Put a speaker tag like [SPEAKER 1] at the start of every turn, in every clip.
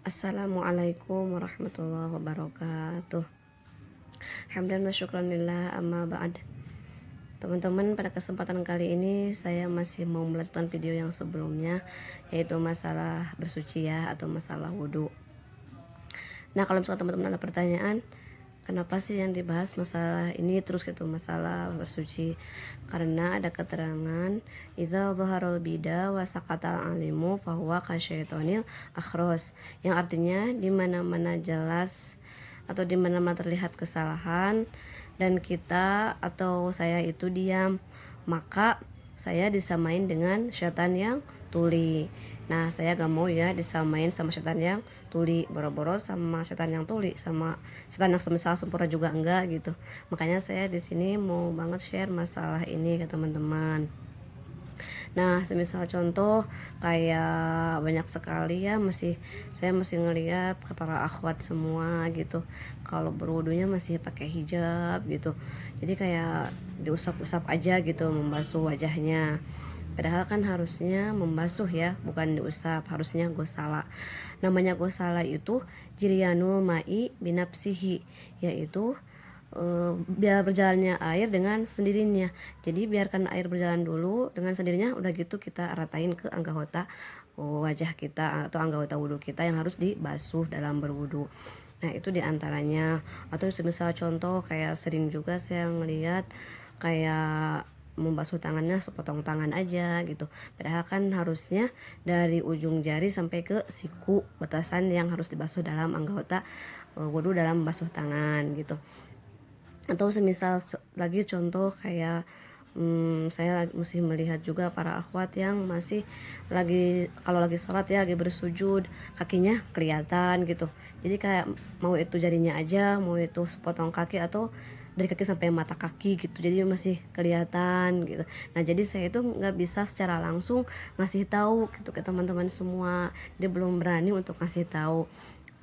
[SPEAKER 1] Assalamualaikum warahmatullahi wabarakatuh. Hamdan wa syukranillah amma ba'd. Teman-teman, pada kesempatan kali ini saya masih mau melanjutkan video yang sebelumnya, yaitu masalah bersuci ya, atau masalah wudhu. Nah, kalau misalnya teman-teman ada pertanyaan, kenapa sih yang dibahas masalah ini terus gitu, masalah bersuci? Karena ada keterangan iza dhaharul bida wa saqatal alimu fahuwa kasyaitonil akhros, yang artinya di mana-mana jelas atau di mana-mana terlihat kesalahan dan kita atau saya itu diam, maka saya disamain dengan setan yang tuli. Nah, saya gak mau ya disamain sama setan yang tuli, boro-boro sama setan yang tuli, sama setan yang semisal sempurna juga enggak gitu. Makanya saya di sini mau banget share masalah ini ke teman-teman. Nah, semisal contoh kayak banyak sekali ya, saya masih ngelihat ke para akhwat semua gitu, kalau berwudunya masih pakai hijab gitu. Jadi kayak diusap-usap aja gitu, membasuh wajahnya. Padahal kan harusnya membasuh ya, bukan diusap, harusnya gosala. Namanya gosala itu jirianul ma'i binapsihi, yaitu biar berjalannya air dengan sendirinya. Jadi biarkan air berjalan dulu dengan sendirinya, udah gitu kita ratain ke anggota wajah kita atau anggota wudhu kita yang harus dibasuh dalam berwudhu. Nah, itu diantaranya. Atau semisal contoh kayak sering juga saya ngeliat kayak membasuh tangannya sepotong tangan aja gitu, padahal kan harusnya dari ujung jari sampai ke siku batasan yang harus dibasuh dalam anggota wudhu dalam membasuh tangan gitu. Atau semisal lagi contoh kayak saya mesti melihat juga para akhwat yang masih kalau lagi sholat ya, lagi bersujud, kakinya kelihatan gitu. Jadi kayak mau itu jarinya aja, mau itu sepotong kaki atau dari kaki sampai mata kaki gitu, jadi masih kelihatan gitu. Nah, jadi saya itu nggak bisa secara langsung ngasih tahu gitu ke teman-teman semua, jadi belum berani untuk ngasih tahu.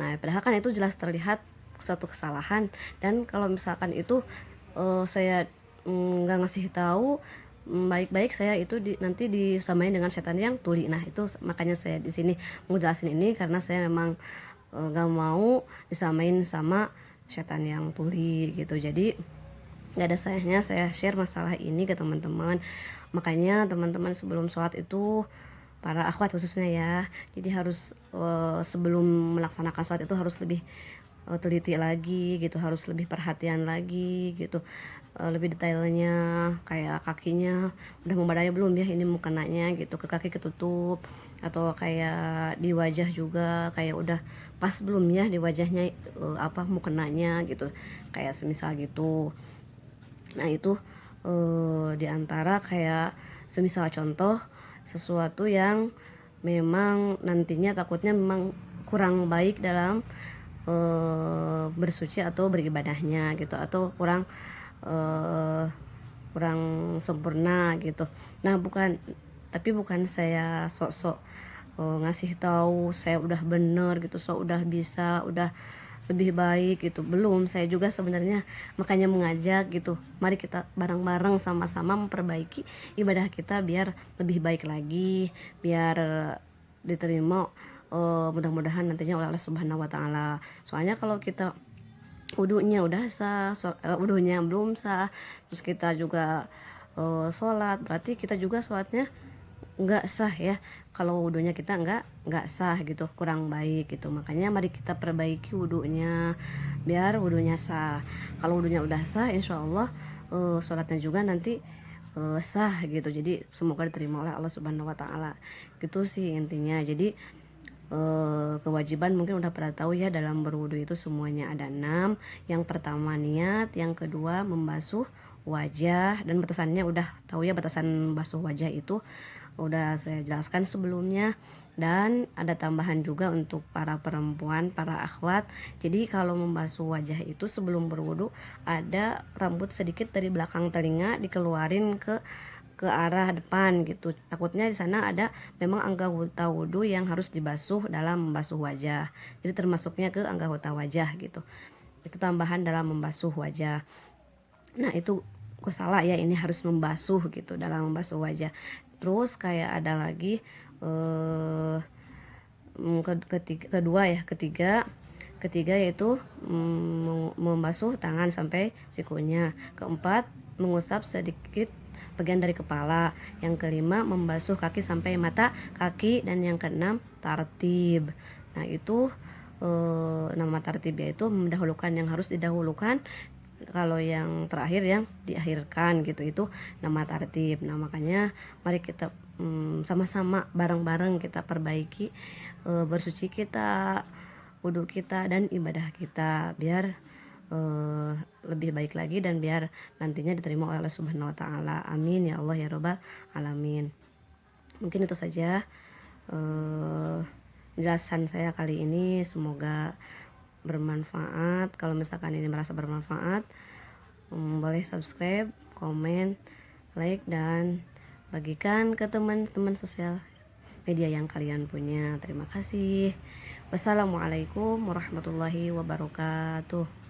[SPEAKER 1] Nah, padahal kan itu jelas terlihat suatu kesalahan, dan kalau misalkan itu saya nggak ngasih tahu baik-baik, saya itu nanti disamain dengan setan yang tuli. Nah, itu makanya saya di sini mau jelasin ini, karena saya memang nggak mau disamain sama setan yang tuli gitu. Jadi nggak ada sayangnya saya share masalah ini ke teman-teman. Makanya teman-teman sebelum sholat itu, para akhwat khususnya ya, jadi harus sebelum melaksanakan sholat itu harus lebih teliti lagi gitu, harus lebih perhatian lagi gitu, lebih detailnya. Kayak kakinya udah memadai belum ya, ini mukenanya gitu, ke kaki ketutup, atau kayak di wajah juga kayak udah pas belum ya di wajahnya, mukenanya gitu, kayak semisal gitu. Nah, itu diantara kayak semisal contoh sesuatu yang memang nantinya takutnya memang kurang baik dalam bersuci atau beribadahnya gitu, atau eh, kurang sempurna gitu. Nah, bukan saya sok-sok ngasih tahu saya udah bener gitu, so udah bisa, udah lebih baik gitu, belum. Saya juga sebenarnya makanya mengajak gitu, mari kita bareng-bareng sama-sama memperbaiki ibadah kita biar lebih baik lagi, biar diterima mudah-mudahan nantinya oleh Allah Subhanahu wa taala. Soalnya kalau kita wudhunya udah sah, wudhunya belum sah, terus kita juga sholat, berarti kita juga sholatnya nggak sah ya. Kalau wudhunya kita nggak sah gitu, kurang baik gitu. Makanya mari kita perbaiki wudhunya biar wudhunya sah. Kalau wudhunya udah sah, insya Allah sholatnya juga nanti sah gitu. Jadi semoga diterima oleh Allah Subhanahu Wa Taala. Gitu sih intinya. Jadi kewajiban mungkin udah pada tahu ya, dalam berwudu itu semuanya ada 6. Yang pertama niat, yang kedua membasuh wajah, dan batasannya udah tahu ya, batasan basuh wajah itu udah saya jelaskan sebelumnya. Dan ada tambahan juga untuk para perempuan, para akhwat. Jadi kalau membasuh wajah itu sebelum berwudu, ada rambut sedikit dari belakang telinga dikeluarin ke arah depan gitu. Takutnya di sana ada memang anggota wudhu yang harus dibasuh dalam membasuh wajah. Jadi termasuknya ke anggota wajah gitu. Itu tambahan dalam membasuh wajah. Nah, itu kok salah ya, ini harus membasuh gitu dalam membasuh wajah. Terus kayak ada lagi ketiga yaitu membasuh tangan sampai sikunya. Keempat, mengusap sedikit bagian dari kepala. Yang kelima, membasuh kaki sampai mata kaki. Dan yang keenam, tartib. Nah itu nama tartibnya itu mendahulukan yang harus didahulukan, kalau yang terakhir yang diakhirkan gitu, itu nama tartib. Nah makanya mari kita sama-sama bareng-bareng kita perbaiki bersuci kita, wudhu kita, dan ibadah kita biar lebih baik lagi dan biar nantinya diterima oleh Allah Subhanahu wa taala. Amin ya Allah ya Rabbal alamin. Mungkin itu saja penjelasan saya kali ini, semoga bermanfaat. Kalau misalkan ini merasa bermanfaat, boleh subscribe, komen, like, dan bagikan ke teman-teman sosial media yang kalian punya. Terima kasih. Wassalamualaikum warahmatullahi wabarakatuh.